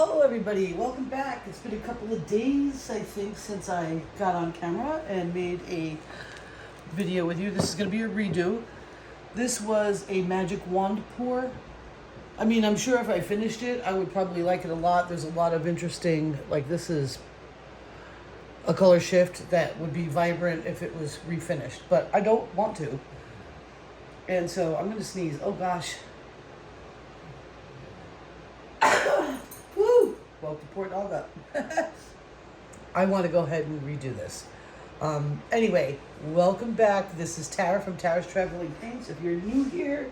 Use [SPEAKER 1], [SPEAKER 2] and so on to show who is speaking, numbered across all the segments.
[SPEAKER 1] Hello everybody, welcome back. It's been a couple of days, I think, since I got on camera and made a video with you. This is going to be a redo. This was a magic wand pour. I mean, I'm sure if I finished it, I would probably like it a lot. There's a lot of interesting, like this is a color shift that would be vibrant if it was refinished, but I don't want to. And so I'm going to sneeze. Oh gosh. Woo! Woke the poor dog up. I want to go ahead and redo this. Anyway, welcome back. This is Tara from Tara's Traveling Paints. If you're new here,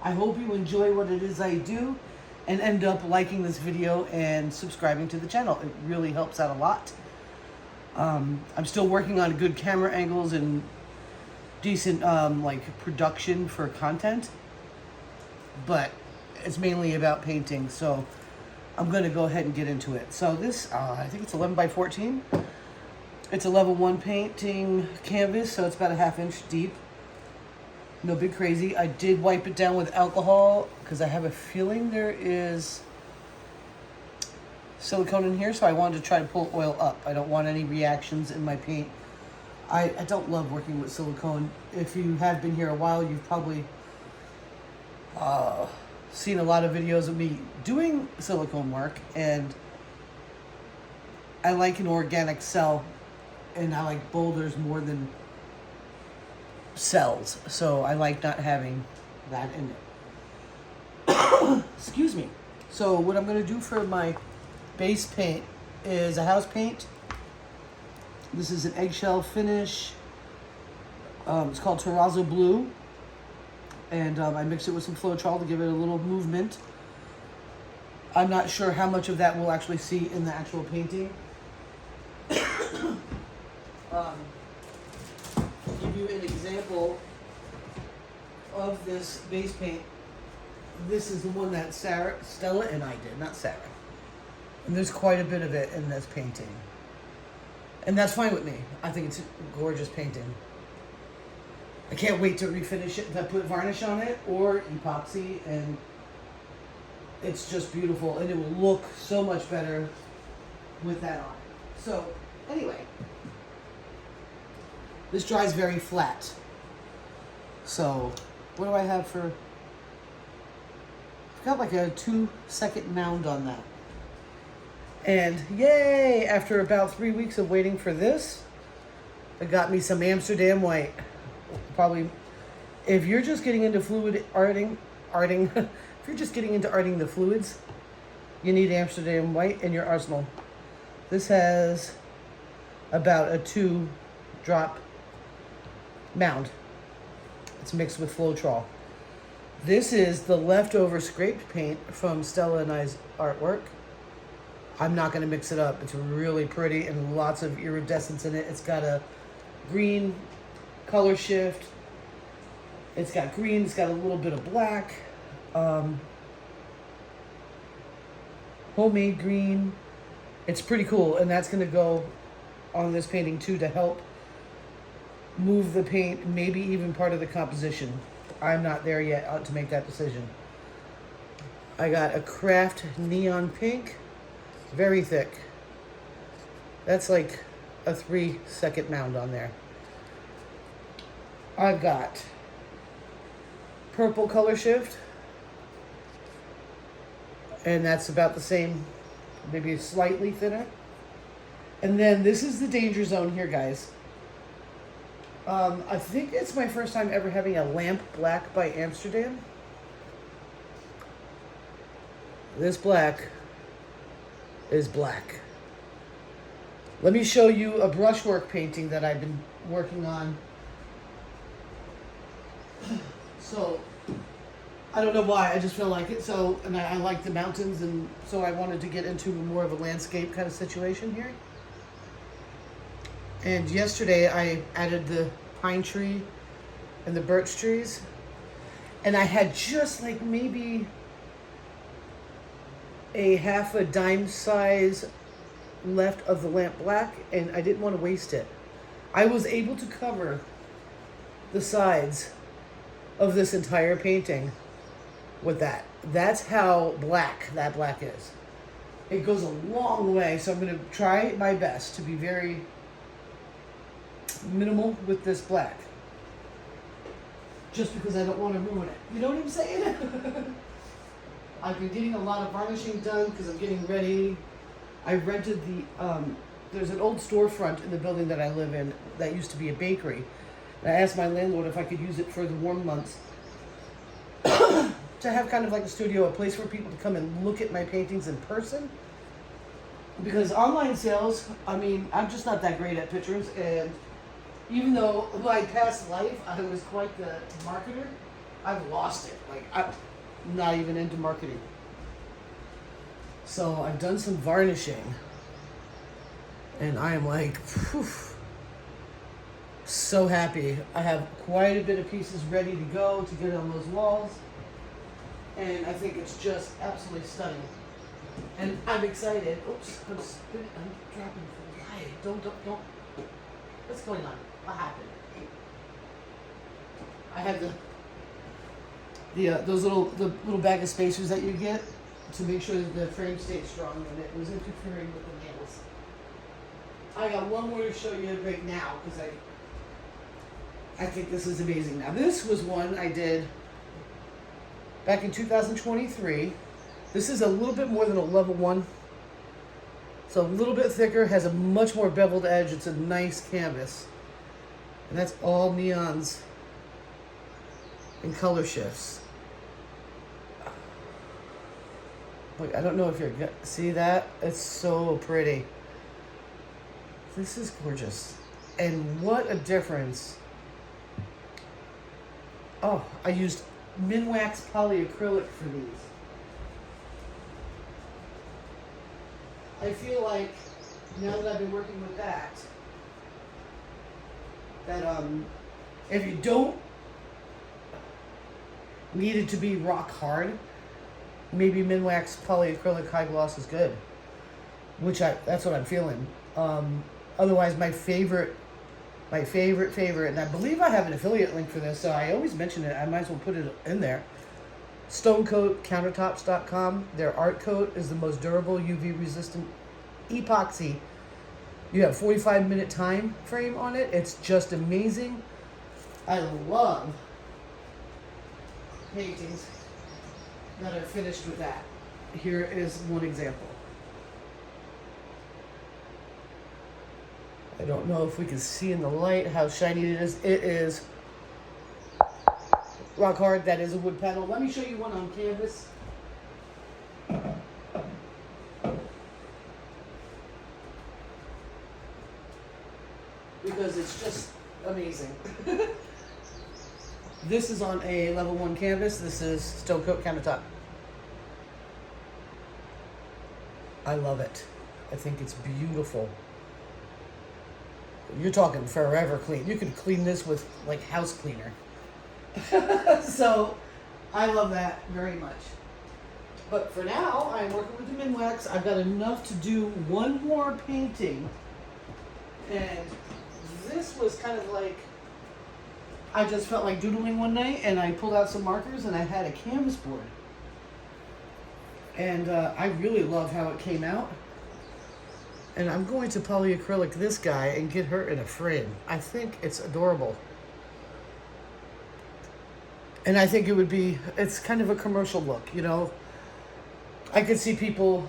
[SPEAKER 1] I hope you enjoy what it is I do and end up liking this video and subscribing to the channel. It really helps out a lot. I'm still working on good camera angles and decent like production for content, but it's mainly about painting, so I'm going to go ahead and get into it. So this, I think it's 11 by 14. It's a level 1 painting canvas, so it's about a ½ inch deep. No big crazy. I did wipe it down with alcohol because I have a feeling there is silicone in here, so I wanted to try to pull oil up. I don't want any reactions in my paint. I don't love working with silicone. If you have been here a while, you've probably seen a lot of videos of me doing silicone work, and I like an organic cell, and I like boulders more than cells, so I like not having that in it. Excuse me. So what I'm going to do for my base paint is a house paint. This is an eggshell finish. It's called Terrazzo Blue. And I mixed it with some Floetrol to give it a little movement. I'm not sure how much of that we'll actually see in the actual painting. To give you an example of this base paint, this is the one that Stella and I did, not Sarah. And there's quite a bit of it in this painting. And that's fine with me. I think it's a gorgeous painting. I can't wait to refinish it, to put varnish on it or epoxy, and it's just beautiful, and it will look so much better with that on. So anyway, this dries very flat. So what do I have for, I've got like a 2-second mound on that. And yay, after about 3 weeks of waiting for this, it got me some Amsterdam white. Probably, if you're just getting into fluid arting, if you're just getting into arting the fluids, you need Amsterdam white in your arsenal. This has about a 2-drop mound. It's mixed with Floetrol. This is the leftover scraped paint from Stella and I's artwork. I'm not going to mix it up. It's really pretty and lots of iridescence in it. It's got a green color shift. It's got green. It's got a little bit of black. Homemade green. It's pretty cool, and that's going to go on this painting too to help move the paint, maybe even part of the composition. I'm not there yet to make that decision. I got a Craft Neon Pink. Very thick. That's like a 3-second mound on there. I've got purple color shift, and that's about the same, maybe slightly thinner. And then this is the danger zone here, guys. I think it's my first time ever having a lamp black by Amsterdam. This black is black. Let me show you a brushwork painting that I've been working on. So, I don't know why, I just feel like it. So, and I like the mountains, and so I wanted to get into more of a landscape kind of situation here. And yesterday I added the pine tree and the birch trees. And I had just like maybe a half a dime size left of the lamp black, and I didn't want to waste it. I was able to cover the sides of this entire painting with that. That's how black that black is. it goes a long way. So I'm going to try my best to be very minimal with this black. Just because I don't want to ruin it. You know what I'm saying? I've been getting a lot of varnishing done because I'm getting ready. I rented there's an old storefront in the building that I live in that used to be a bakery. And I asked my landlord if I could use it for the warm months to have kind of like a studio, a place for people to come and look at my paintings in person. Because online sales, I mean, I'm just not that great at pictures, and even though in my past life I was quite the marketer, I've lost it. Like, I'm not even into marketing. So I've done some varnishing, and I am like, whew, so happy. I have quite a bit of pieces ready to go to get on those walls, and I think it's just absolutely stunning. And I'm excited. Oops, I'm dropping the light. Don't. What's going on? What happened? I have the little bag of spacers that you get to make sure that the frame stayed strong, and it was interfering with the nails. I got one more to show you right now because I think this is amazing. Now this was one I did back in 2023. This is a little bit more than a level 1. So a little bit thicker, has a much more beveled edge. It's a nice canvas. And that's all neons and color shifts. Look, I don't know if you're gonna see that. It's so pretty. This is gorgeous. And what a difference. Oh, I used Minwax polyacrylic for these. I feel like now that I've been working with that if you don't need it to be rock hard, maybe Minwax polyacrylic high gloss is good. That's what I'm feeling. Otherwise, my favorite, and I believe I have an affiliate link for this, so I always mention it. I might as well put it in there. countertops.com. Their art coat is the most durable, UV resistant epoxy. You have 45-minute time frame on it. It's just amazing. I love paintings that are finished with that. Here is one example. I don't know if we can see in the light how shiny it is. It is rock hard. That is a wood panel. Let me show you one on canvas. Because it's just amazing. This is on a level 1 canvas. This is Stone Coat Countertop. I love it. I think it's beautiful. You're talking forever clean. You could clean this with like house cleaner. So I love that very much. But for now, I'm working with the Minwax. I've got enough to do one more painting. And this was kind of like, I just felt like doodling one day, and I pulled out some markers, and I had a canvas board. And I really love how it came out. And I'm going to polyacrylic this guy and get her in a frame. I think it's adorable. And I think it's kind of a commercial look, you know. I could see people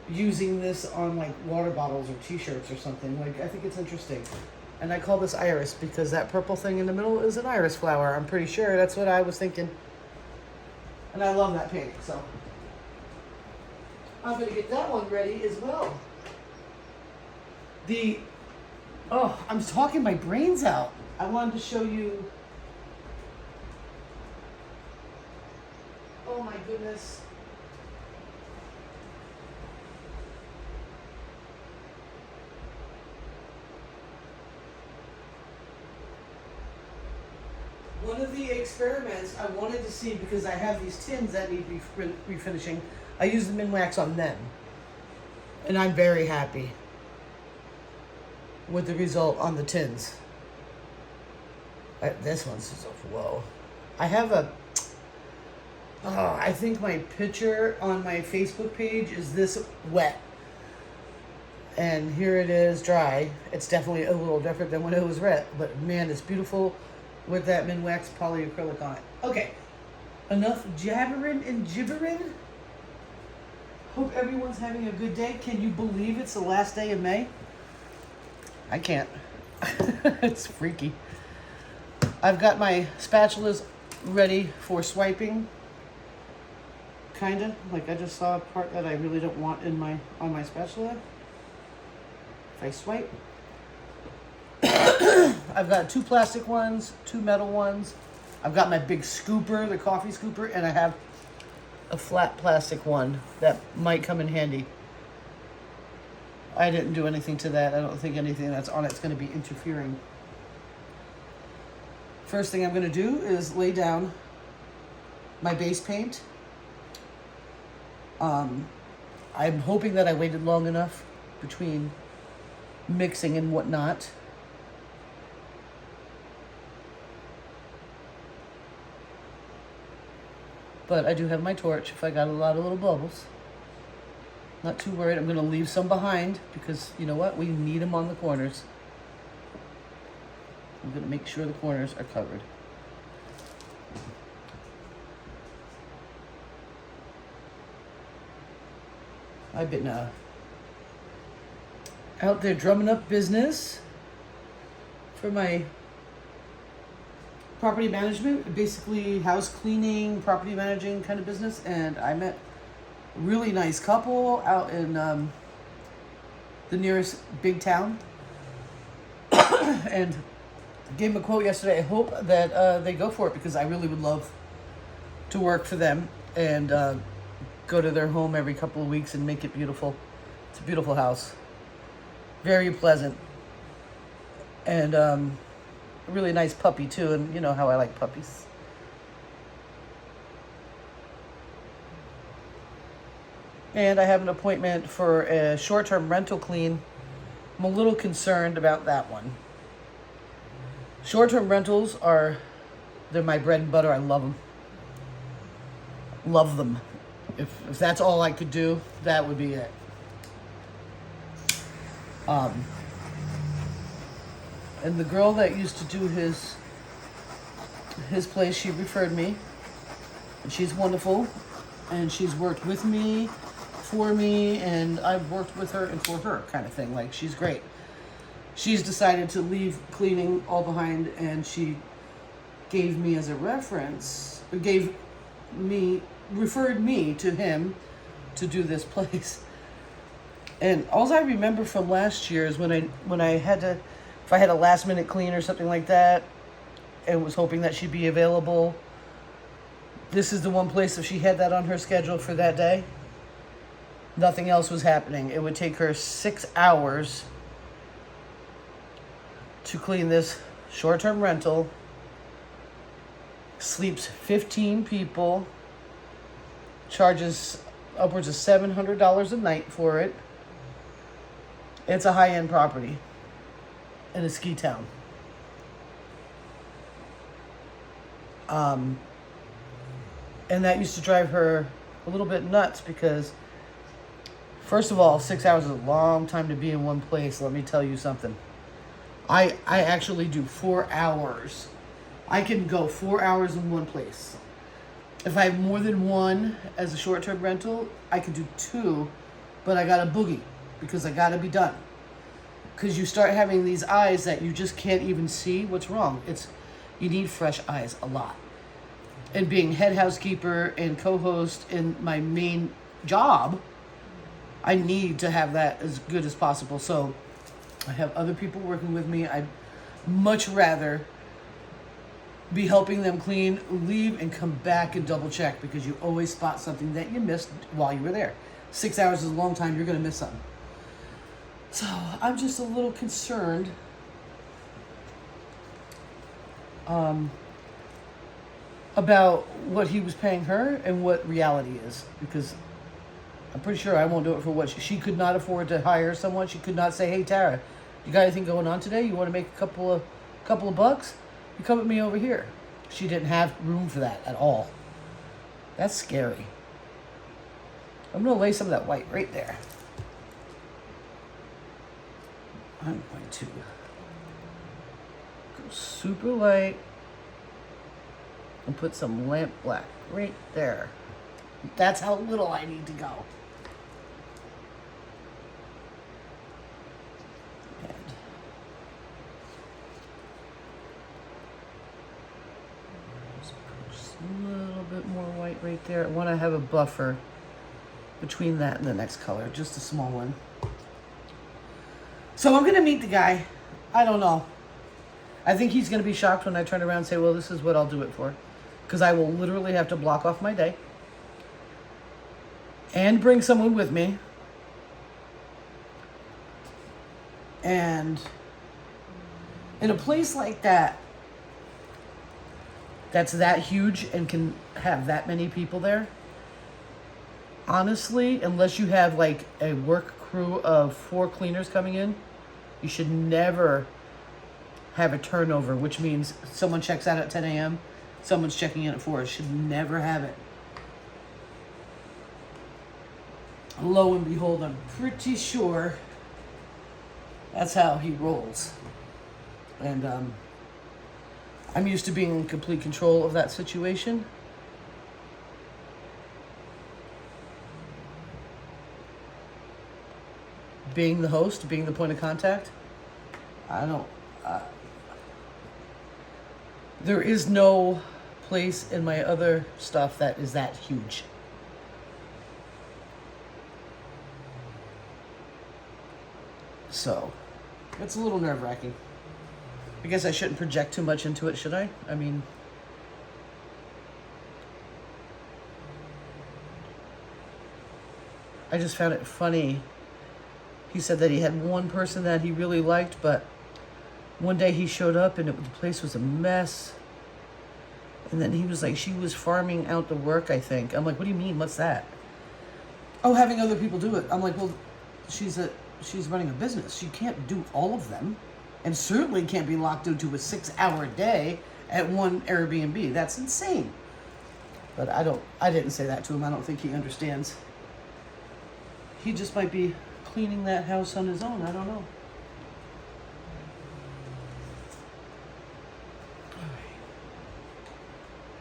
[SPEAKER 1] using this on like water bottles or t-shirts or something. Like, I think it's interesting. And I call this iris because that purple thing in the middle is an iris flower. I'm pretty sure that's what I was thinking. And I love that paint, so I'm gonna get that one ready as well. I'm talking my brains out. I wanted to show you. Oh my goodness. One of the experiments I wanted to see, because I have these tins that need refinishing, I use the Minwax on them. And I'm very happy with the result on the tins. This one's just, whoa. I have Oh, I think my picture on my Facebook page is this wet. And here it is dry. It's definitely a little different than when it was wet. But man, it's beautiful with that Minwax polyacrylic on it. Okay, enough jabbering and gibbering. Hope everyone's having a good day. Can you believe it's the last day of May? I can't. It's freaky. I've got my spatulas ready for swiping. Kinda. Like I just saw a part that I really don't want on my spatula. If I swipe. I've got 2 plastic ones, 2 metal ones. I've got my big scooper, the coffee scooper, and I have a flat plastic one that might come in handy. I didn't do anything to that. I don't think anything that's on it's going to be interfering. First thing I'm going to do is lay down my base paint. I'm hoping that I waited long enough between mixing and whatnot. But I do have my torch if I got a lot of little bubbles. Not too worried. I'm going to leave some behind because, you know what? We need them on the corners. I'm going to make sure the corners are covered. I've been out there drumming up business for my property management, basically house cleaning, property managing kind of business. And I met a really nice couple out in the nearest big town and gave them a quote yesterday. I hope that they go for it because I really would love to work for them and go to their home every couple of weeks and make it beautiful. It's a beautiful house. Very pleasant. And a really nice puppy too, and you know how I like puppies. And I have an appointment for a short-term rental clean. I'm a little concerned about that one. Short-term rentals they're my bread and butter. I love them. Love them. If that's all I could do, that would be it. And the girl that used to do his place, she referred me. And she's wonderful. And she's worked with me, for me, and I've worked with her and for her kind of thing. Like, she's great. She's decided to leave cleaning all behind, and she gave me as a reference, referred me to him to do this place. And all I remember from last year is when I had to, if I had a last minute clean or something like that, and was hoping that she'd be available, this is the one place if she had that on her schedule for that day, nothing else was happening. It would take her 6 hours to clean this short-term rental, sleeps 15 people, charges upwards of $700 a night for it. It's a high-end property in a ski town. And that used to drive her a little bit nuts because, first of all, 6 hours is a long time to be in one place. Let me tell you something. I actually do 4 hours. I can go 4 hours in one place. If I have more than one as a short-term rental, I can do 2, but I got to boogie because I got to be done. Because you start having these eyes that you just can't even see what's wrong. You need fresh eyes a lot. And being head housekeeper and co-host in my main job, I need to have that as good as possible. So I have other people working with me. I'd much rather be helping them clean, leave, and come back and double check because you always spot something that you missed while you were there. 6 hours is a long time. You're going to miss something. So I'm just a little concerned about what he was paying her and what reality is, because I'm pretty sure I won't do it for what she could not afford to hire someone. She could not say, "Hey Tara, you got anything going on today? You want to make a couple of bucks? You come with me over here." She didn't have room for that at all. That's scary. I'm going to lay some of that white right there. I'm going to go super light and put some lamp black right there. That's how little I need to go. And just a little bit more white right there. I want to have a buffer between that and the next color, just a small one. So I'm going to meet the guy. I don't know. I think he's going to be shocked when I turn around and say, well, this is what I'll do it for. Because I will literally have to block off my day and bring someone with me. And in a place like that, that's that huge and can have that many people there, honestly, unless you have like a work crew of 4 cleaners coming in, you should never have a turnover, which means someone checks out at 10 a.m., someone's checking in at 4. Should never have it. Lo and behold, I'm pretty sure that's how he rolls. And I'm used to being in complete control of that situation. Being the host, being the point of contact. I don't... there is no place in my other stuff that is that huge. So, it's a little nerve-wracking. I guess I shouldn't project too much into it, should I? I mean... I just found it funny. He said that he had one person that he really liked, but one day he showed up and the place was a mess. And then he was like, she was farming out the work, I think. I'm like, what do you mean? What's that? Oh, having other people do it. I'm like, well, she's running a business. She can't do all of them. And certainly can't be locked into a 6-hour day at one Airbnb. That's insane. But I didn't say that to him. I don't think he understands. He just might be cleaning that house on his own. I don't know.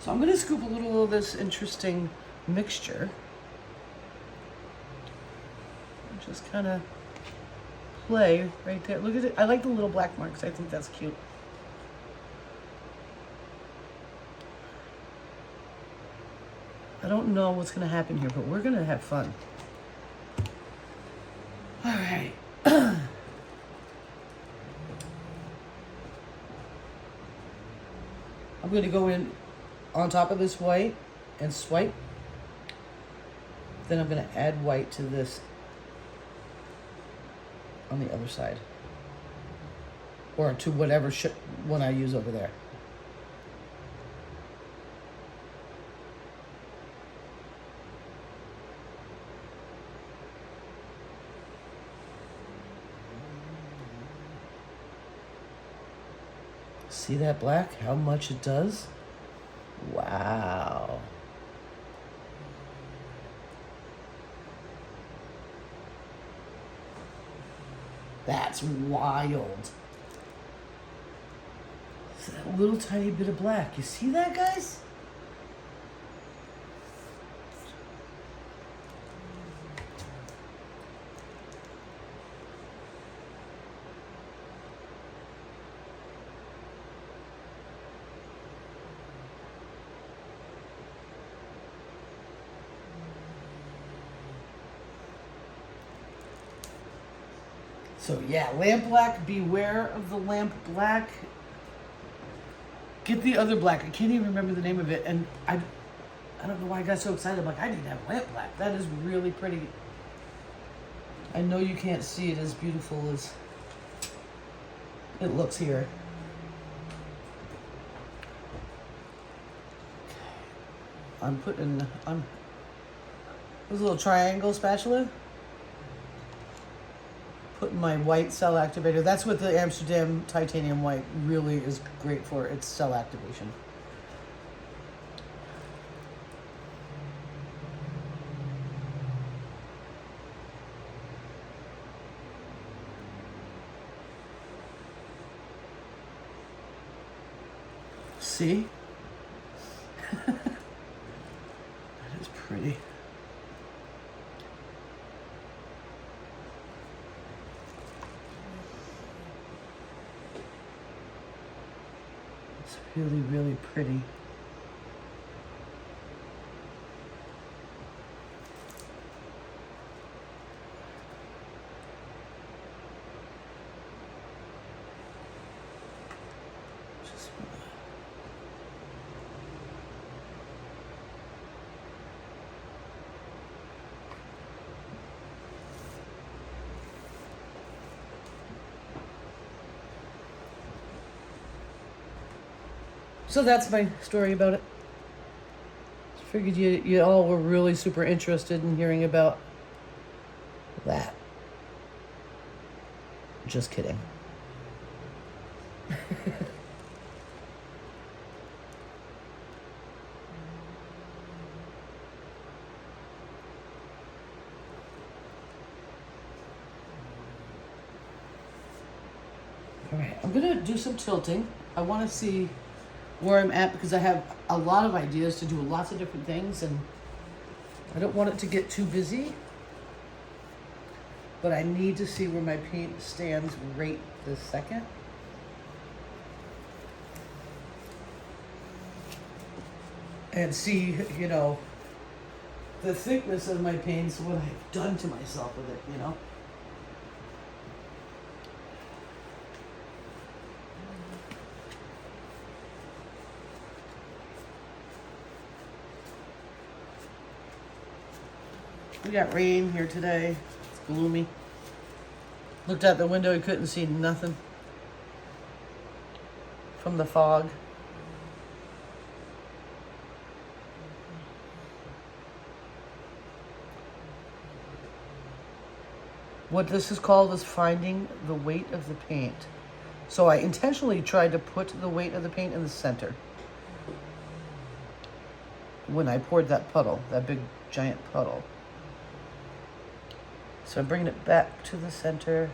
[SPEAKER 1] So I'm going to scoop a little of this interesting mixture. And just kind of play right there. Look at it. I like the little black marks. I think that's cute. I don't know what's going to happen here, but we're going to have fun. All right. I'm going to go in on top of this white and swipe. Then I'm going to add white to this on the other side. Or to whatever one I use over there. See that black? How much it does? Wow. That's wild. It's that little tiny bit of black. You see that, guys? So yeah, lamp black, beware of the lamp black. Get the other black. I can't even remember the name of it. And I don't know why I got so excited. I'm like, I need to have lamp black. That is really pretty. I know you can't see it as beautiful as it looks here. I'm putting on this little triangle spatula. Putting my white cell activator. That's what the Amsterdam titanium white really is great for. It's cell activation. See? That is pretty. It's really, really pretty. So that's my story about it. Figured you all were really super interested in hearing about that. Just kidding. All right, I'm gonna do some tilting. I want to see where I'm at because I have a lot of ideas to do lots of different things, and I don't want it to get too busy. But I need to see where my paint stands right this second. And see, you know, the thickness of my paints, what I've done to myself with it, you know. We got rain here today. It's gloomy. Looked out the window, I couldn't see nothing from the fog. What this is called is finding the weight of the paint. So I intentionally tried to put the weight of the paint in the center when I poured that puddle, that big giant puddle. So I'm bringing it back to the center.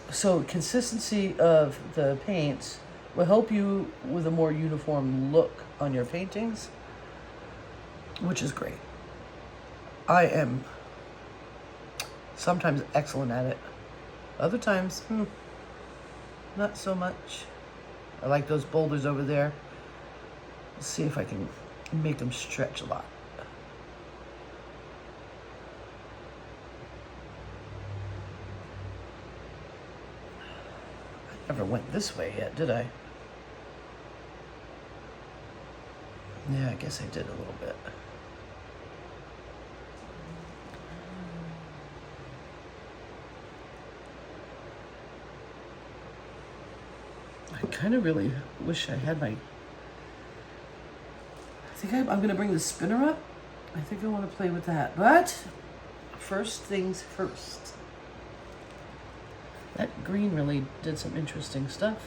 [SPEAKER 1] So consistency of the paints will help you with a more uniform look on your paintings, which is great. I am sometimes excellent at it. Other times, not so much. I like those boulders over there. Let's see if I can make them stretch a lot. I never went this way yet, did I? Yeah, I guess I did a little bit. I kind of really wish I had my... I think I'm going to bring the spinner up. I think I want to play with that. But first things first. That green really did some interesting stuff.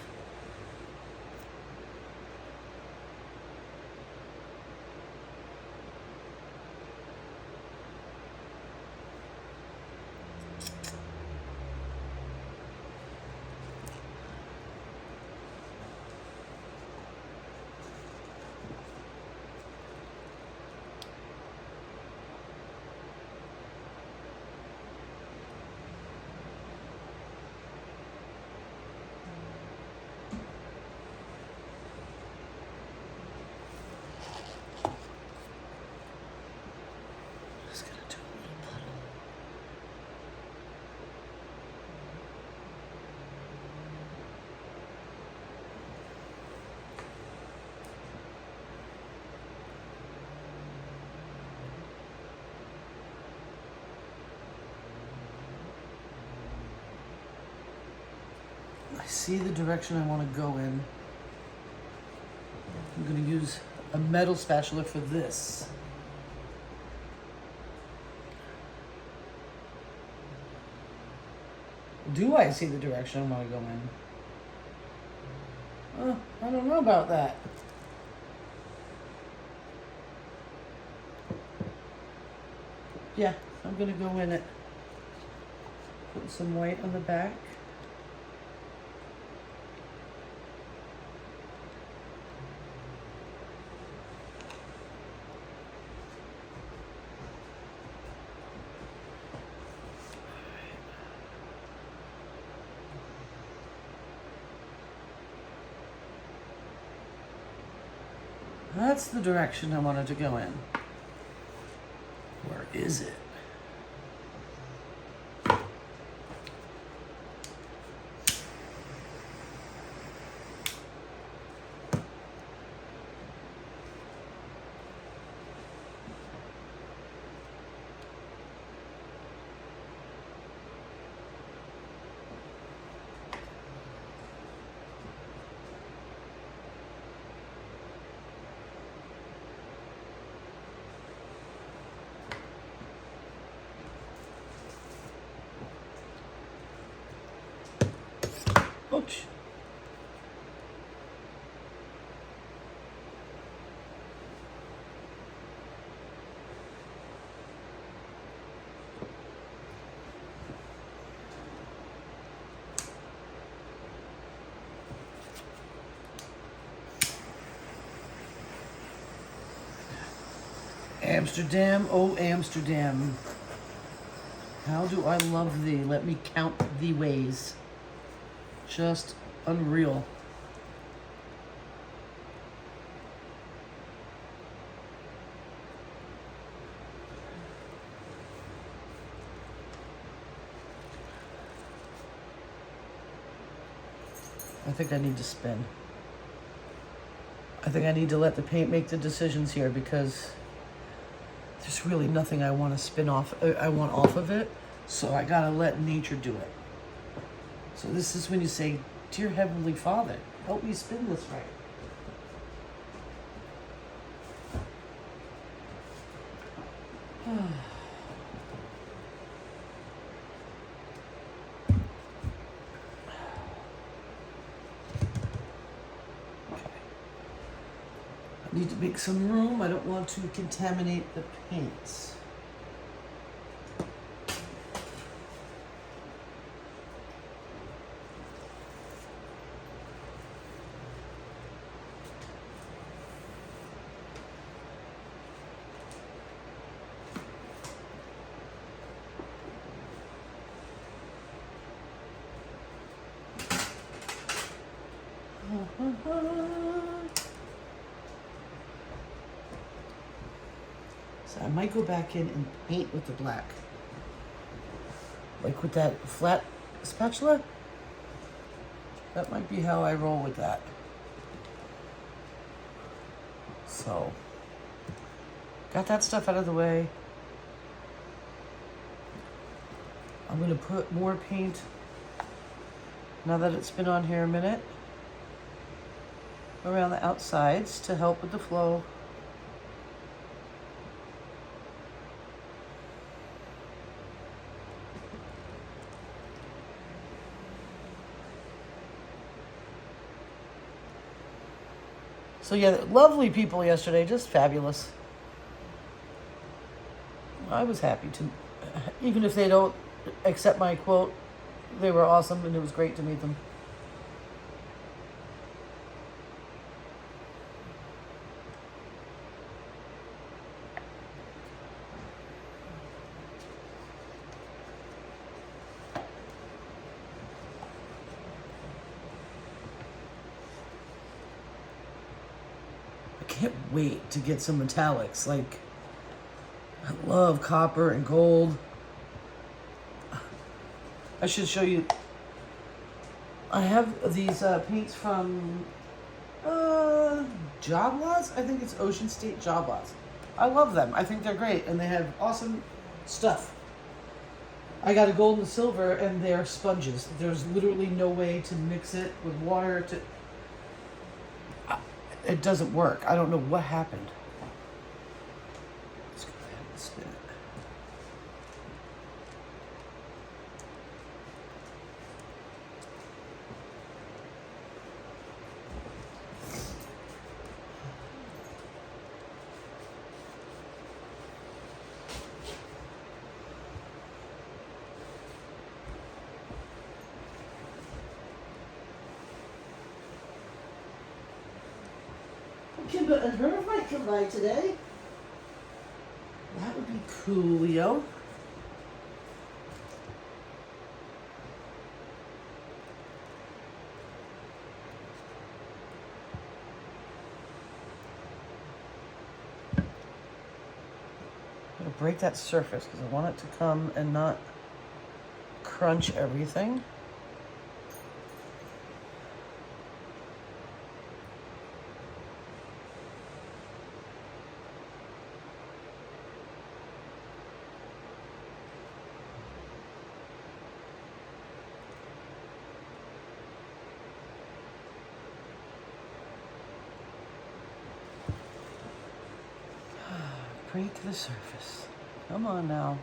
[SPEAKER 1] Just gonna do a little puddle. I see the direction I want to go in. I'm going to use a metal spatula for this. Do I see the direction I want to go in? I don't know about that. Yeah, I'm going to go in it. Put some white on the back. That's the direction I wanted to go in. Where is it? Ouch. Amsterdam, oh Amsterdam. How do I love thee? Let me count thee ways. Just unreal. I think I need to spin. I think I need to let the paint make the decisions here because there's really nothing I want to spin off. I want off of it, so I gotta let nature do it. So this is when you say, "Dear Heavenly Father, help me spin this right." I need to make some room. I don't want to contaminate the paints. So I might go back in and paint with the black. Like with that flat spatula. That might be how I roll with that. So, got that stuff out of the way. I'm gonna put more paint, now that it's been on here a minute, around the outsides to help with the flow. So yeah, lovely people yesterday, just fabulous. I was happy to, even if they don't accept my quote, they were awesome and it was great to meet them. I can't wait to get some metallics. Like, I love copper and gold. I should show you. I have these paints from Job Lots. I think it's Ocean State Job Lots. I love them. I think they're great, and they have awesome stuff. I got a gold and silver, and they're sponges. There's literally no way to mix it with water. It doesn't work. I don't know what happened. Let's go ahead and spin it. Kimber and her might come by today. That would be coolio. I'm gonna break that surface because I want it to come and not crunch everything. Break the surface. Come on now.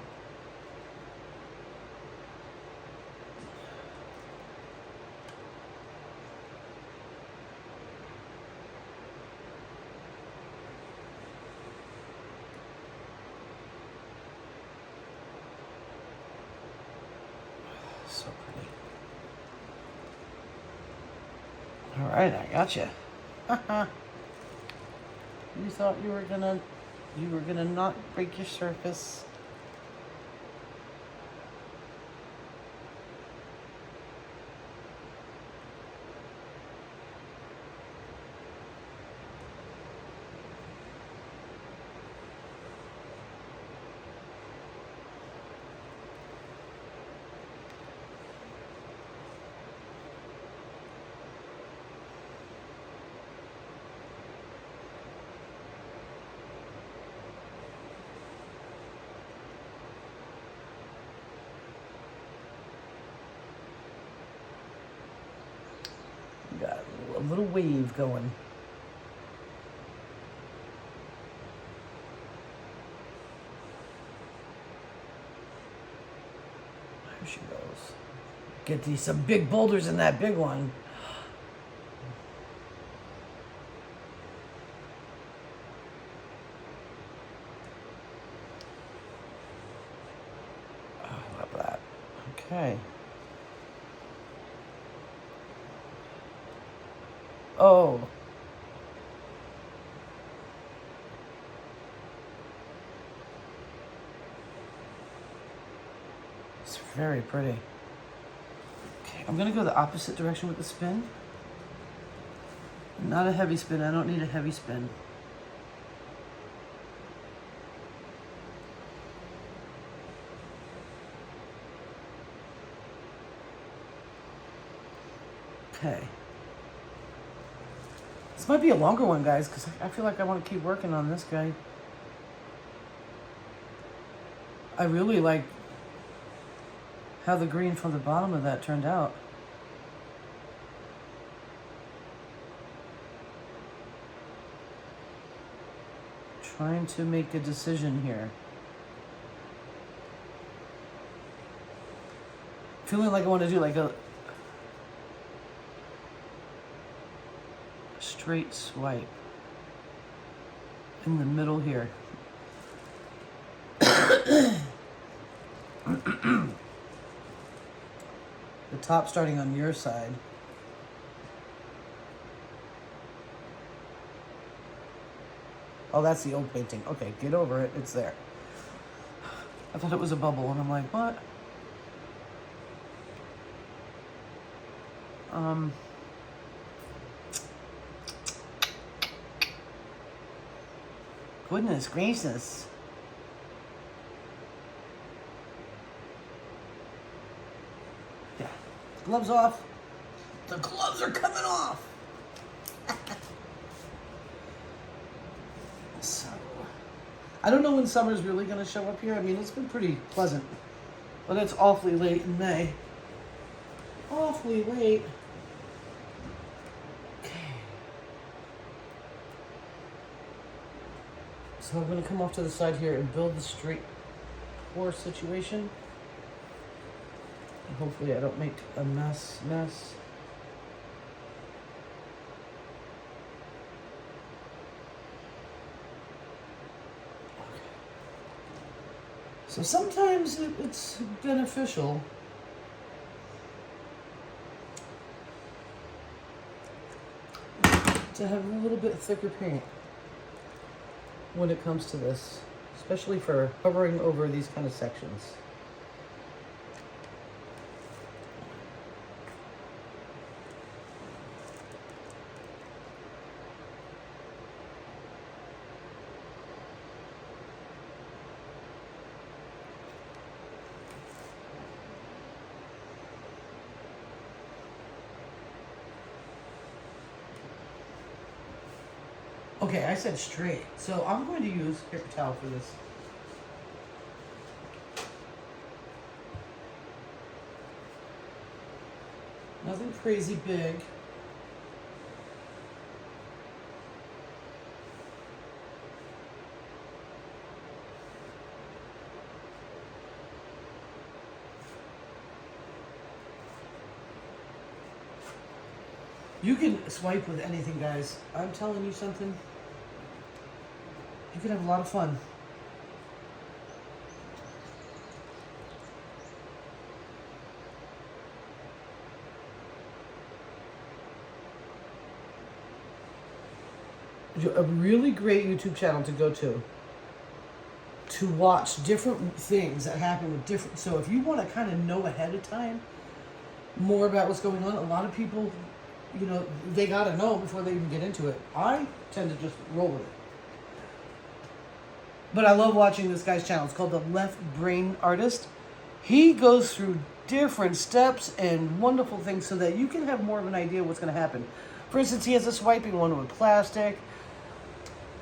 [SPEAKER 1] So pretty. All right, I got you. You thought you were gonna not break your surface. Got a little wave going. There she goes. Get these some big boulders in that big one. Oh, I love that. Okay. Oh. It's very pretty. Okay, I'm gonna go the opposite direction with the spin. Not a heavy spin, I don't need a heavy spin. Okay. This might be a longer one, guys, because I feel like I want to keep working on this guy. I really like how the green from the bottom of that turned out. Trying to make a decision here. Feeling like I want to do like a straight swipe in the middle here. The top starting on your side. Oh, that's the old painting. Okay, get over it. It's there. I thought it was a bubble, and I'm like, what? Goodness gracious. Yeah. Gloves off. The gloves are coming off. So, I don't know when summer's really going to show up here. I mean, it's been pretty pleasant, but it's awfully late in May. Awfully late. Okay. So I'm going to come off to the side here and build the straight pour situation. And hopefully I don't make a mess. So sometimes it's beneficial to have a little bit thicker paint. when it comes to this, especially for covering over these kind of sections. Okay, I said straight, so I'm going to use paper towel for this. Nothing crazy big. You can swipe with anything, guys. I'm telling you something. You can have a lot of fun. A really great YouTube channel to go to watch different things that happen with different. So if you want to kind of know ahead of time more about what's going on, a lot of people, you know, they got to know before they even get into it. I tend to just roll with it. But I love watching this guy's channel. It's called The Left Brain Artist. He goes through different steps and wonderful things so that you can have more of an idea of what's going to happen. For instance, he has a swiping one with plastic,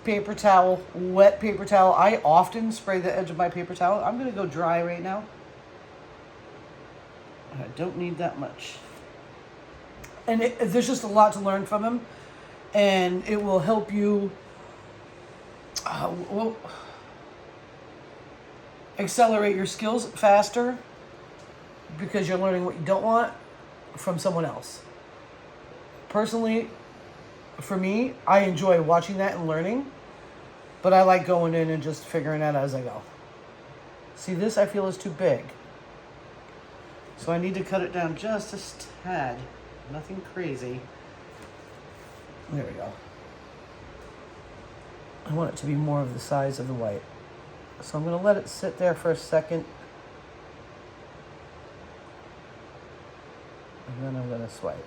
[SPEAKER 1] paper towel, wet paper towel. I often spray the edge of my paper towel. I'm going to go dry right now. I don't need that much. And there's just a lot to learn from him. And it will help you accelerate your skills faster because you're learning what you don't want from someone else. Personally, for me, I enjoy watching that and learning, but I like going in and just figuring out as I go. See, this I feel is too big. So I need to cut it down just a tad. Nothing crazy. There we go. I want it to be more of the size of the white. So I'm going to let it sit there for a second. And then I'm going to swipe.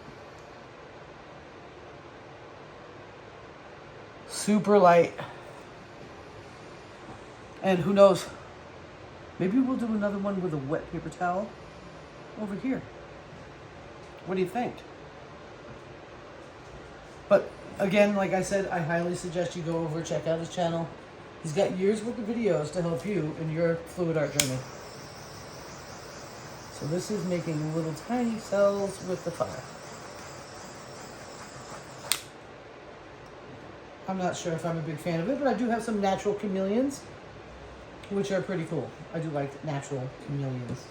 [SPEAKER 1] Super light. And who knows, maybe we'll do another one with a wet paper towel over here. What do you think? But again, like I said, I highly suggest you go over, check out his channel. He's got years worth of videos to help you in your fluid art journey. So this is making little tiny cells with the fire. I'm not sure if I'm a big fan of it, but I do have some natural chameleons, which are pretty cool. I do like natural chameleons.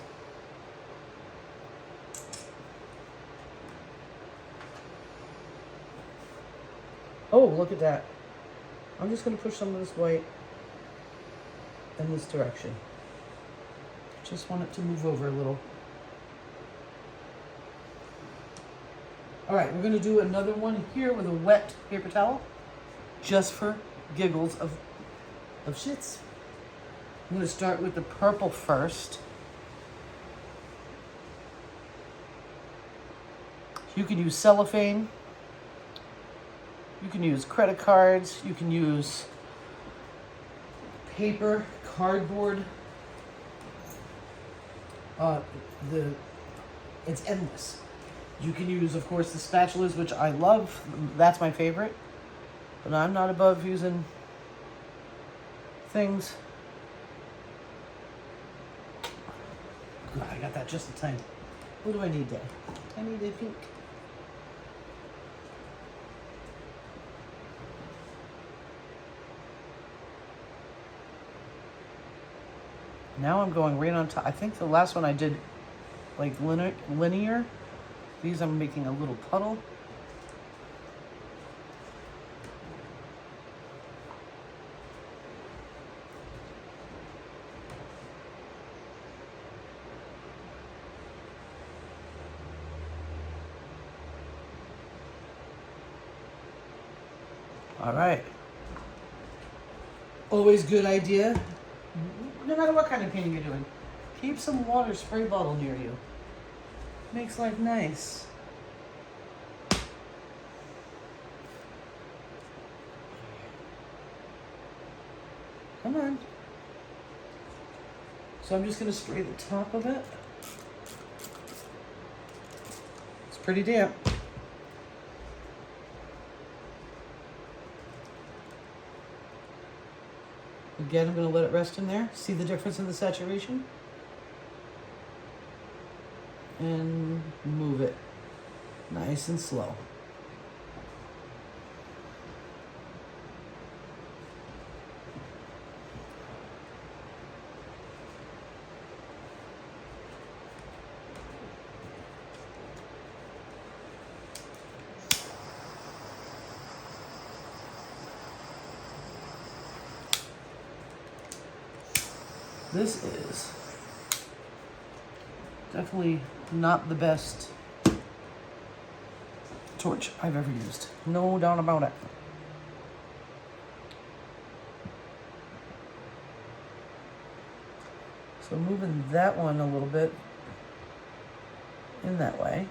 [SPEAKER 1] Oh, look at that. I'm just going to push some of this white in this direction. Just want it to move over a little. All right, we're going to do another one here with a wet paper towel, just for giggles of shits. I'm going to start with the purple first. You can use cellophane. You can use credit cards. You can use paper, cardboard. It's endless. You can use, of course, the spatulas, which I love. That's my favorite. But I'm not above using things. God, I got that just in time. What do I need there? I need a pink. Now I'm going right on top. I think the last one I did like linear. These I'm making a little puddle. All right. Always good idea, no matter what kind of painting you're doing. Keep some water spray bottle near you. Makes life nice. Come on. So I'm just going to spray the top of it. It's pretty damp. Again, I'm going to let it rest in there. See the difference in the saturation? And move it nice and slow. This is definitely not the best torch I've ever used. No doubt about it. So moving that one a little bit in that way.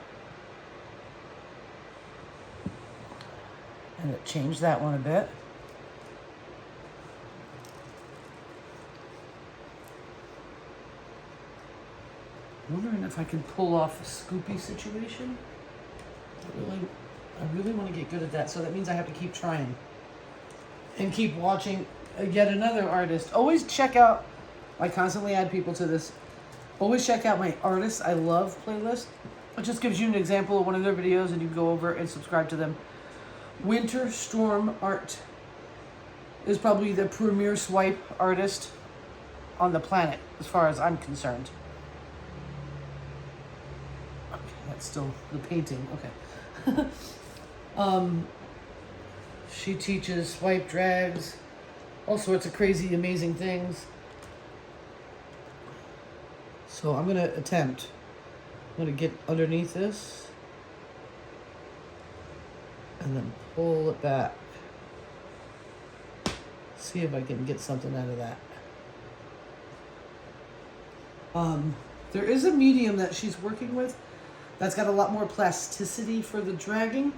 [SPEAKER 1] And it changed that one a bit. Wondering if I can pull off a scoopy situation. I really want to get good at that. So that means I have to keep trying and keep watching yet another artist. Always check out, I constantly add people to this. Always check out my Artists I Love playlist. It just gives you an example of one of their videos and you go over and subscribe to them. Winter Storm Art is probably the premier swipe artist on the planet as far as I'm concerned. That's still the painting, okay. She teaches swipe drags, all sorts of crazy, amazing things. So I'm gonna attempt. I'm gonna get underneath this and then pull it back. See if I can get something out of that. There is a medium that she's working with that's got a lot more plasticity for the dragging.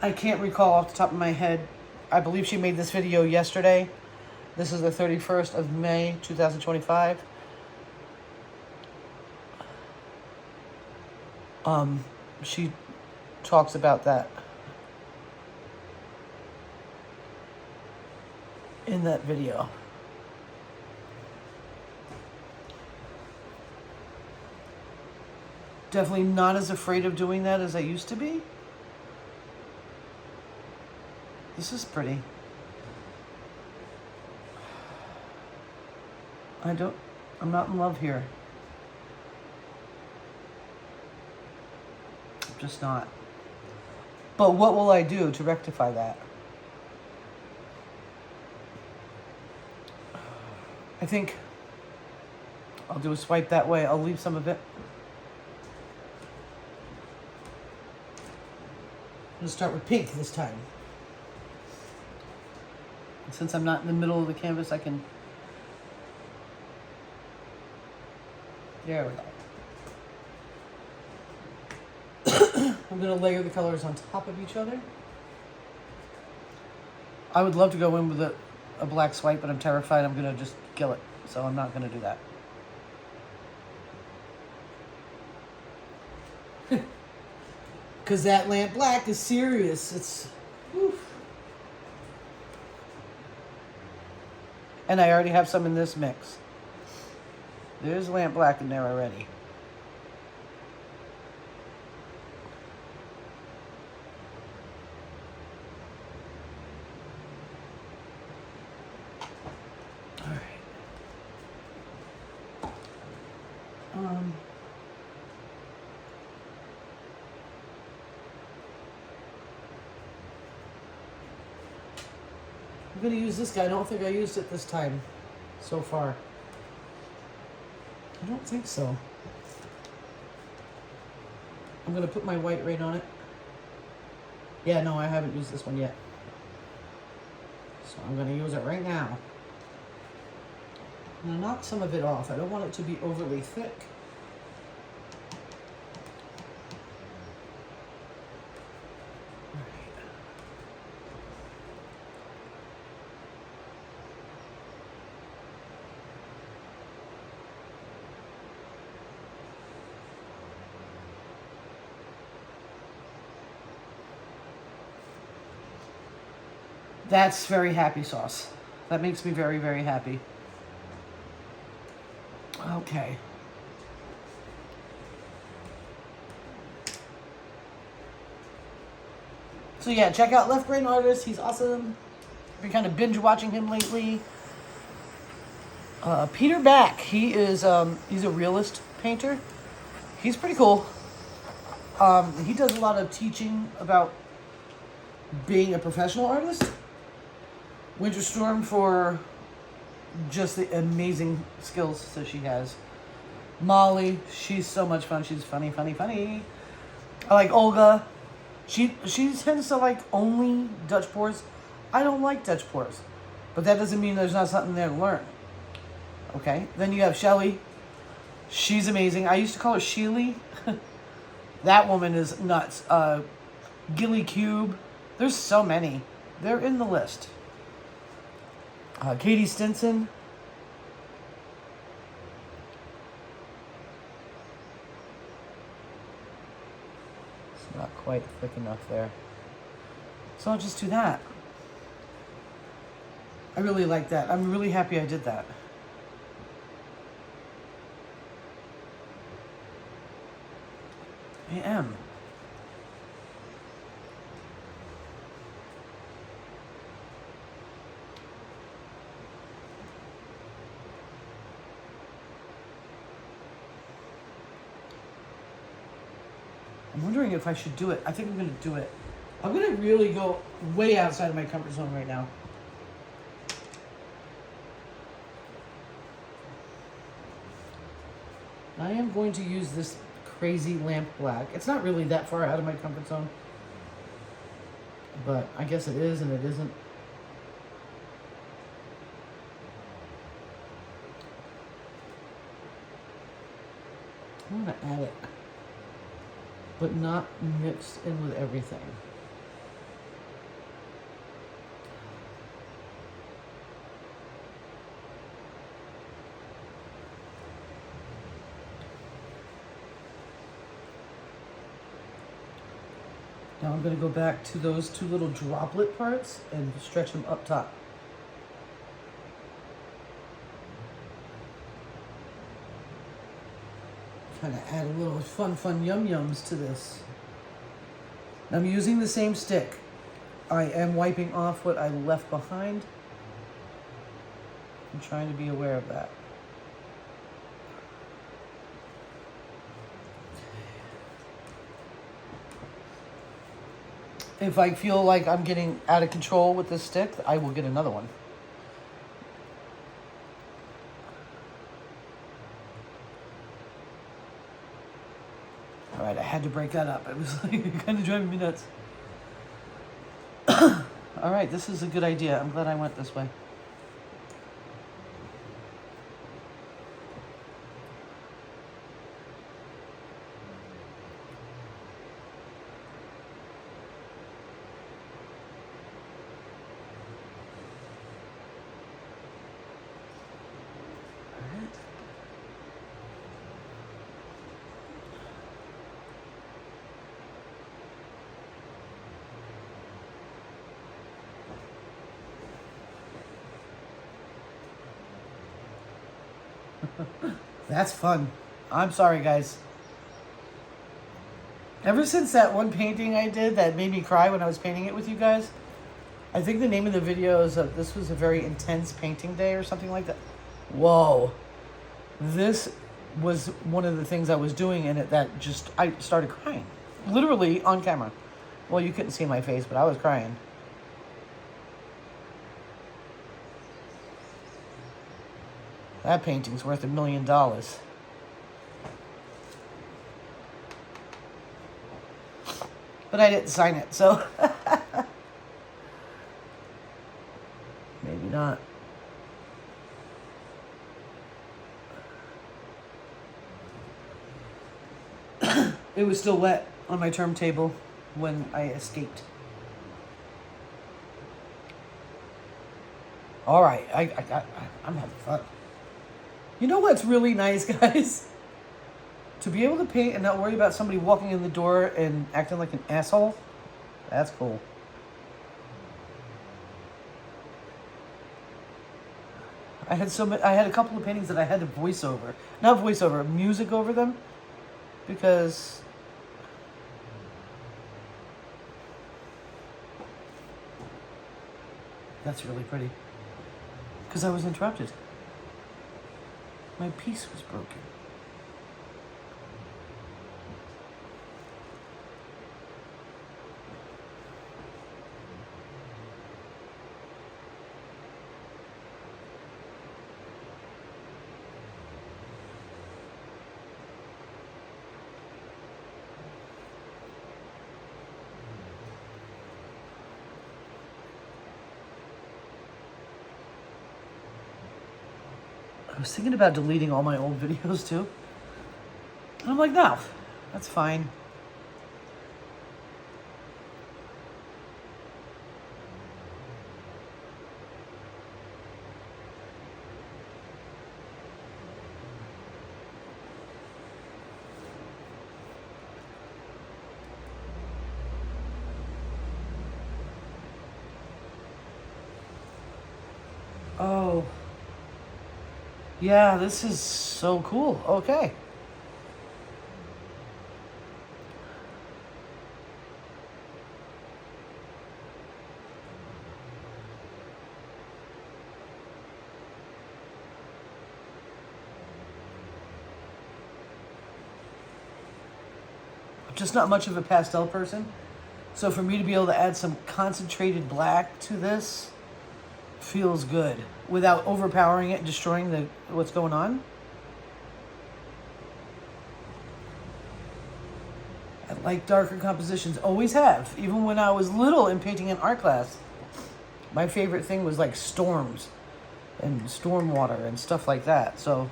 [SPEAKER 1] I can't recall off the top of my head. I believe she made this video yesterday. This is the 31st of May, 2025. She talks about that in that video. Definitely not as afraid of doing that as I used to be. This is pretty. I'm not in love here. I'm just not. But what will I do to rectify that? I think I'll do a swipe that way. I'll leave some of it. I'm going to start with pink this time. And since I'm not in the middle of the canvas, I can... There we go. I'm going to layer the colors on top of each other. I would love to go in with a black swipe, but I'm terrified I'm going to just kill it. So I'm not going to do that. Because that lamp black is serious. It's... Oof. And I already have some in this mix. There's lamp black in there already. All right. I'm going to use this guy. I don't think I used it this time so far. I don't think so. I'm going to put my white right on it. Yeah, no, I haven't used this one yet. So I'm going to use it right now. I'm going to knock some of it off. I don't want it to be overly thick. That's very happy sauce. That makes me very, very happy. Okay. So yeah, check out Left Brain Artist. He's awesome. Been kind of binge watching him lately. Peter Back. He's a realist painter. He's pretty cool. He does a lot of teaching about being a professional artist. Winter Storm for just the amazing skills that she has. Molly, she's so much fun. She's funny, funny, funny. I like Olga. She tends to like only Dutch pours. I don't like Dutch pours. But that doesn't mean there's not something there to learn. Okay? Then you have Shelly. She's amazing. I used to call her Sheely. That woman is nuts. Gilly Cube. There's so many. They're in the list. Katie Stinson. It's not quite thick enough there. So I'll just do that. I really like that. I'm really happy I did that. I am. I'm wondering if I should do it. I think I'm going to do it. I'm going to really go way outside of my comfort zone right now. I am going to use this crazy lamp black. It's not really that far out of my comfort zone. But I guess it is and it isn't. I want to add it, but not mixed in with everything. Now I'm going to go back to those two little droplet parts and stretch them up top. Kind of add a little fun yum-yums to this. I'm using the same stick. I am wiping off what I left behind. I'm trying to be aware of that. If I feel like I'm getting out of control with this stick, I will get another one. All right, I had to break that up. It was like kind of driving me nuts. All right, this is a good idea. I'm glad I went this way. That's fun. I'm sorry, guys. Ever since that one painting I did that made me cry when I was painting it with you guys, I think the name of the video is this was a very intense painting day or something like that. Whoa. This was one of the things I was doing in it that just, I started crying. Literally on camera. Well, you couldn't see my face, but I was crying. That painting's worth $1 million. But I didn't sign it, so maybe not. It was still wet on my turntable when I escaped. All right, I'm having fun. You know what's really nice, guys? To be able to paint and not worry about somebody walking in the door and acting like an asshole. That's cool. I had a couple of paintings that I had to not voice over, music over them, because that's really pretty. Because I was interrupted. My piece was broken. I was thinking about deleting all my old videos too. And I'm like, no, that's fine. Oh. Yeah, this is so cool. Okay. I'm just not much of a pastel person. So for me to be able to add some concentrated black to this feels good without overpowering it and destroying what's going on. I like darker compositions, always have. Even when I was little and painting in art class, my favorite thing was like storms and storm water and stuff like that. So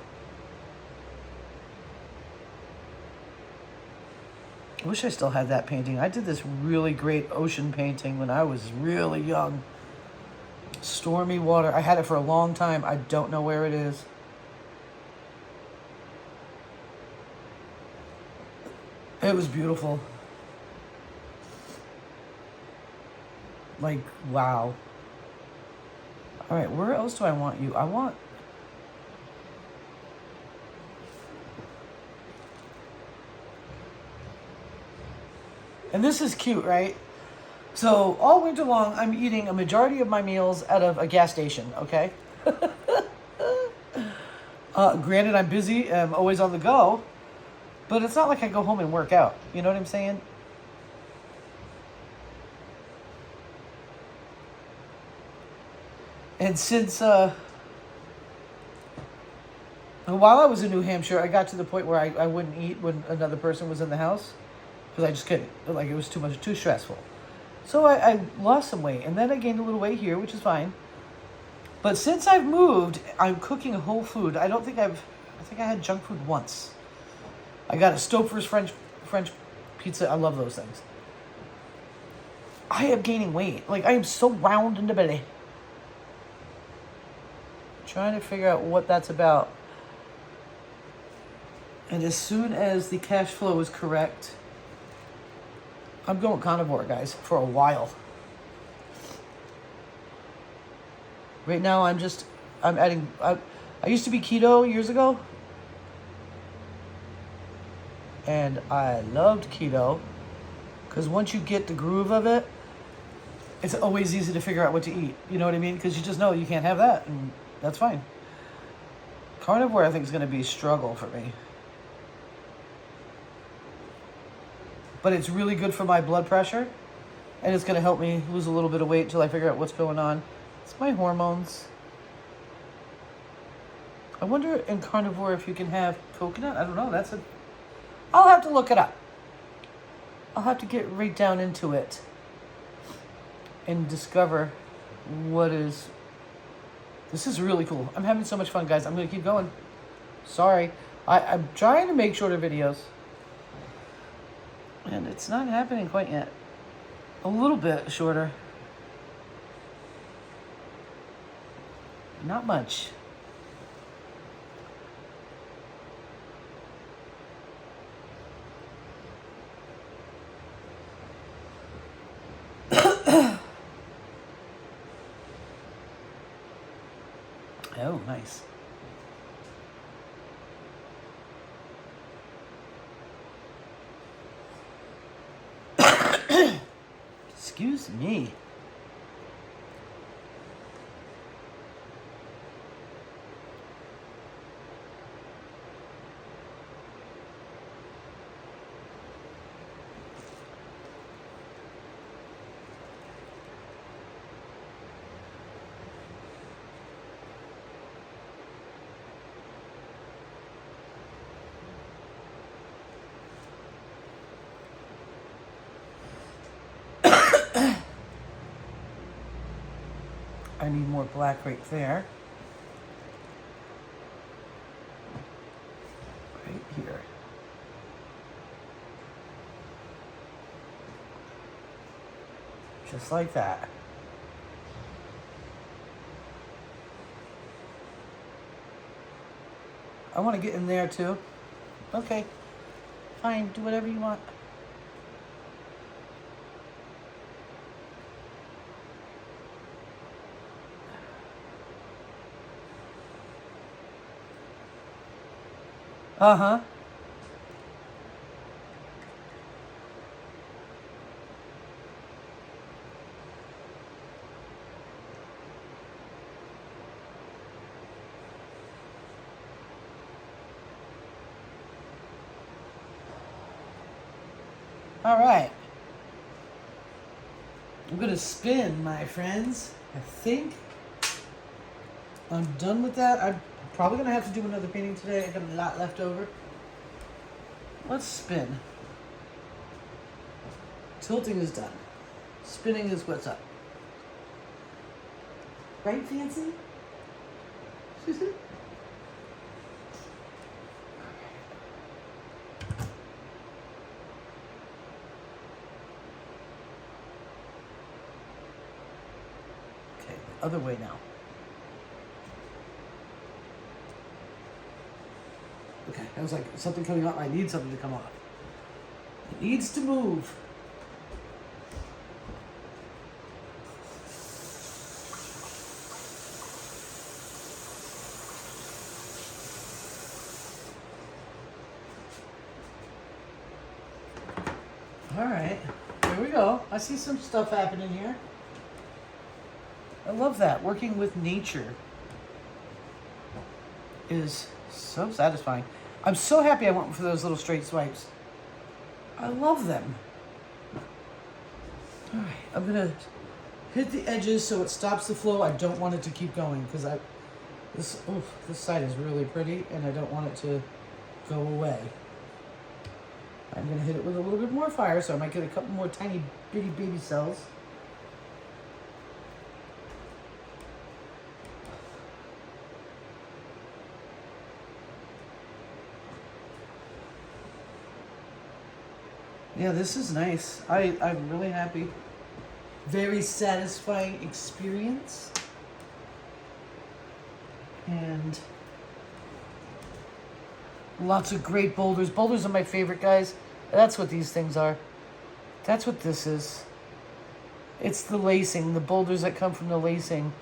[SPEAKER 1] I wish I still had that painting. I did this really great ocean painting when I was really young. Stormy water. I had it for a long time. I don't know where it is. It was beautiful. Like, wow. All right, where else do I want you? And this is cute, right? So all winter long, I'm eating a majority of my meals out of a gas station, okay? Granted, I'm busy, I'm always on the go, but it's not like I go home and work out. You know what I'm saying? And since, while I was in New Hampshire, I got to the point where I wouldn't eat when another person was in the house, because I just couldn't. Like, it was too stressful. So I lost some weight, and then I gained a little weight here, which is fine. But since I've moved, I'm cooking whole food. I think I had junk food once. I got a Stouffer's French pizza. I love those things. I am gaining weight. Like, I am so round in the belly. Trying to figure out what that's about. And as soon as the cash flow is correct, I'm going carnivore, guys, for a while. Right now, I'm adding, I used to be keto years ago. And I loved keto. Because once you get the groove of it, it's always easy to figure out what to eat. You know what I mean? Because you just know you can't have that, and that's fine. Carnivore, I think, is going to be a struggle for me. But it's really good for my blood pressure, and it's going to help me lose a little bit of weight until I figure out what's going on. It's my hormones. I wonder in carnivore if you can have coconut. I don't know. I'll have to look it up. I'll have to get right down into it and discover what is. This is really cool. I'm having so much fun, guys. I'm going to keep going. Sorry. I'm trying to make shorter videos. And it's not happening quite yet. A little bit shorter. Not much. Oh, nice. Excuse me. I need more black right there. Right here. Just like that. I want to get in there too. Okay. Fine, do whatever you want. Uh-huh. All right. I'm gonna spin, my friends. I think I'm done with that. I'm probably gonna have to do another painting today. I got a lot left over. Let's spin. Tilting is done. Spinning is what's up. Right, Fancy? Okay, the other way now. Okay, I was like, something coming off. I need something to come off. It needs to move. All right, here we go. I see some stuff happening here. I love that. Working with nature is so satisfying. I'm so happy I went for those little straight swipes. I love them. All right, I'm gonna hit the edges so it stops the flow. I don't want it to keep going because this side is really pretty and I don't want it to go away. I'm gonna hit it with a little bit more fire so I might get a couple more tiny bitty baby cells. Yeah, this is nice. I'm really happy. Very satisfying experience. And lots of great boulders. Boulders are my favorite, guys. That's what these things are. That's what this is. It's the lacing, the boulders that come from the lacing.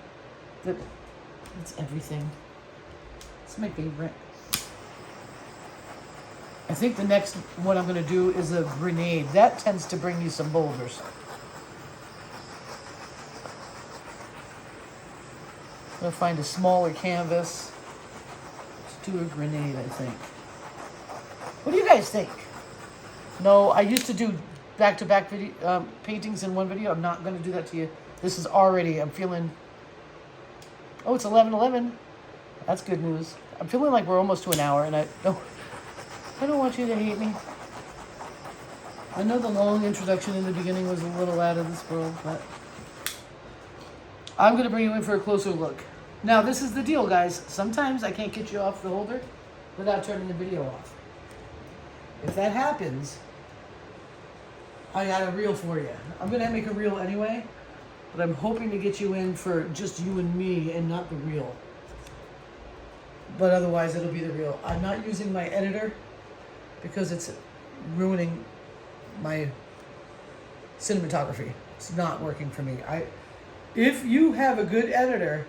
[SPEAKER 1] It's everything. It's my favorite. I think the next one I'm going to do is a grenade. That tends to bring you some boulders. I'm going to find a smaller canvas. Let's do a grenade, I think. What do you guys think? No, I used to do back-to-back video paintings in one video. I'm not going to do that to you. This is already, I'm feeling... Oh, it's 11:11. That's good news. I'm feeling like we're almost to an hour, and I don't want you to hate me. I know the long introduction in the beginning was a little out of this world, but I'm going to bring you in for a closer look. Now, this is the deal, guys. Sometimes I can't get you off the holder without turning the video off. If that happens, I got a reel for you. I'm going to make a reel anyway, but I'm hoping to get you in for just you and me and not the reel. But otherwise, it'll be the reel. I'm not using my editor because it's ruining my cinematography. It's not working for me. If you have a good editor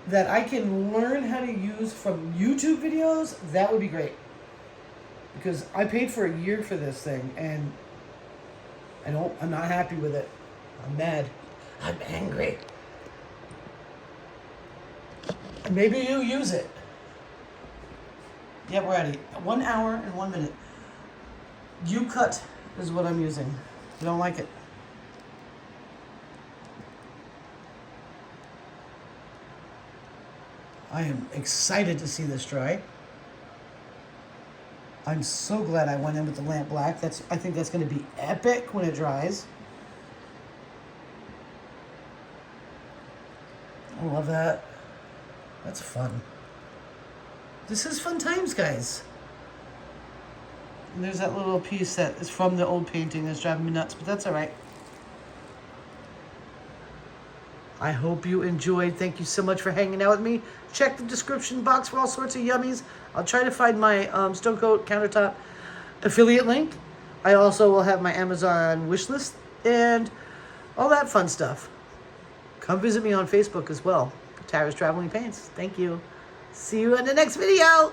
[SPEAKER 1] that I can learn how to use from YouTube videos, that would be great. Because I paid for a year for this thing, and I'm not happy with it. I'm mad. I'm angry. Maybe you use it. Yeah, we're at it. 1 hour and 1 minute. U-cut is what I'm using. I don't like it. I am excited to see this dry. I'm so glad I went in with the lamp black. I think that's going to be epic when it dries. I love that. That's fun. This is fun times, guys. And there's that little piece that is from the old painting that's driving me nuts, but that's all right. I hope you enjoyed. Thank you so much for hanging out with me. Check the description box for all sorts of yummies. I'll try to find my Stone Coat countertop affiliate link. I also will have my Amazon wish list and all that fun stuff. Come visit me on Facebook as well. Tara's Traveling Paints. Thank you. See you in the next video.